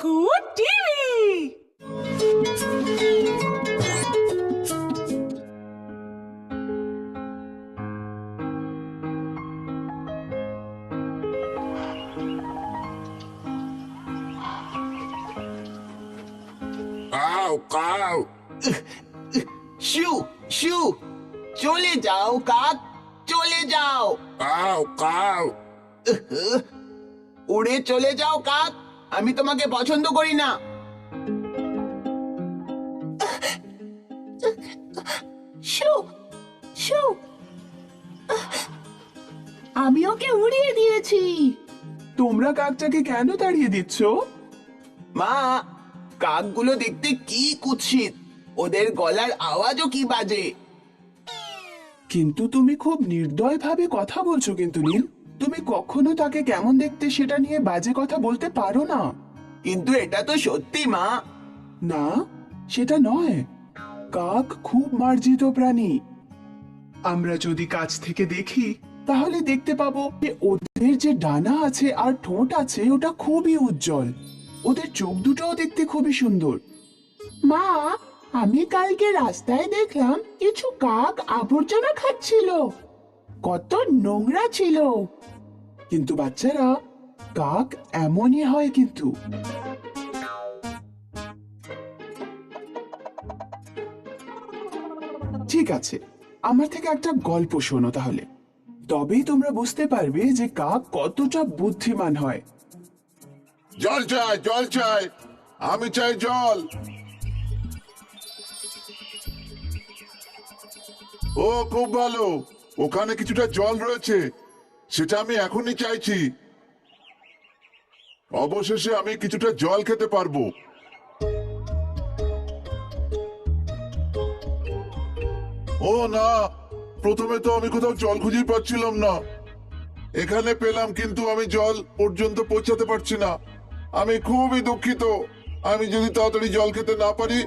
কুকুর TV. Cow cow শু শু, চলে যাও কাক, চলে যাও। কাউ কাউ উড়ে চলে যাও কাক, আমি তোমাকে পছন্দ করি না। শু শু, আমি ওকে উড়িয়ে দিয়েছি। তোমরা কাকটাকে কেন তাড়িয়ে দিচ্ছ? মা, কাকগুলো দেখতে কি কুৎসিত, ওদের গলার আওয়াজও কি বাজে। কিন্তু তুমি খুব নির্দয়ভাবে কথা বলছো কিন্তু নীল। তুমি কখনো তাকে কেমন দেখতে সেটা নিয়ে বাজে কথা বলতে পারো না। কিন্তু এটা তো সত্যি মা। না, সেটা নয়। কাক খুব মার্জিত প্রাণী। আমরা যদি কাছ থেকে দেখি তাহলে দেখতে পাবো যে ওদের যে ডানা আছে আর ঠোঁট আছে ওটা খুবই উজ্জ্বল। ওদের চোখ দুটোও দেখতে খুবই সুন্দর। মা, আমি কালকে রাস্তায় দেখলাম কিছু কাক আবর্জনা খাচ্ছিল। কত নোংরা ছিল। কিন্তু বাচ্চারা, কাক এমনই হয় কিন্তু। ঠিক আছে, আমার থেকে একটা গল্প শোনো তাহলে। তবেই তোমরা বুঝতে পারবে যে কাক কতটা বুদ্ধিমান হয়। জল চাই জল চাই, আমি চাই জল। ও খুব ভালো, ওখানে কিছুটা জল রয়েছে, সেটা আমি এখনই চাইছি। অবশেষে আমি কিছুটা জল খেতে পারবো। ও না, প্রথমে তো আমি কোথাও জল খুঁজেই পাচ্ছিলাম না। এখানে পেলাম, কিন্তু আমি জল পর্যন্ত পৌঁছাতে পারছি না। আমি খুবই দুঃখিত। আমি যদি তাড়াতাড়ি জল খেতে না পারি,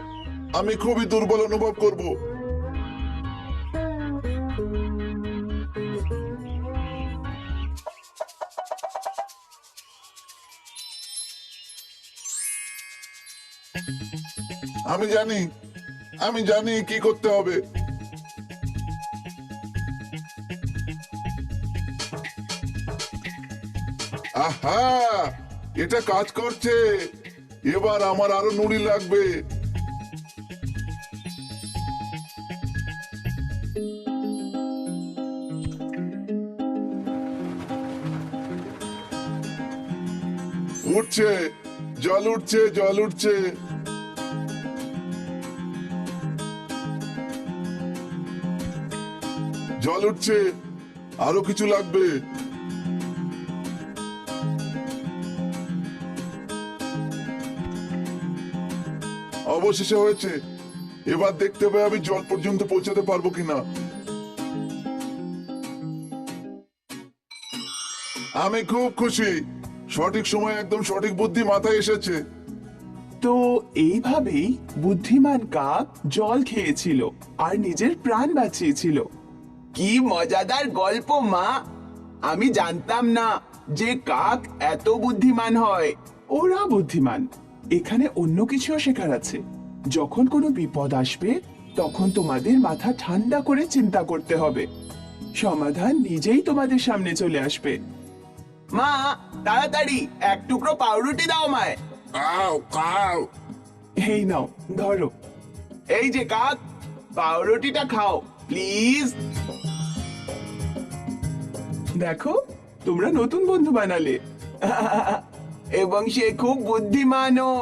আমি খুবই দুর্বল অনুভব করব। আমি জানি, আমি জানি কি করতে হবে। আহা, এটা কাজ করছে। এবার আমার আরো নুড়ি লাগবে। উঠছে, জল উঠছে, জল উঠছে। জল উঠছে, আরো কিছু লাগবে। অবশেষে হয়েছে। এবার দেখতে হবে আমি জল পর্যন্ত পৌঁছাতে পারবো কিনা। আমি খুব খুশি, সঠিক সময় একদম সঠিক বুদ্ধি মাথায় এসেছে। তো এইভাবেই বুদ্ধিমান কাক জল খেয়েছিল আর নিজের প্রাণ বাঁচিয়েছিল। কি মজাদার গল্প মা। আমি জানতাম না যে কাক এত বুদ্ধিমান হয়। ওরা বুদ্ধিমান। এখানে অন্য কিছুও শেখার আছে। যখন কোনো বিপদ আসবে তখন তোমাদের মাথা ঠান্ডা করে চিন্তা করতে হবে। সমাধান নিজেই তোমাদের সামনে চলে আসবে। মা, তাড়াতাড়ি এক টুকরো পাউরুটি দাও আমায়। কাউ কাউ এই নাও, ধরো। এই যে কাক, পাউরুটিটা খাও প্লিজ। দেখো, তোমরা নতুন বন্ধু বানালে। এবং সে খুব বুদ্ধিমানও।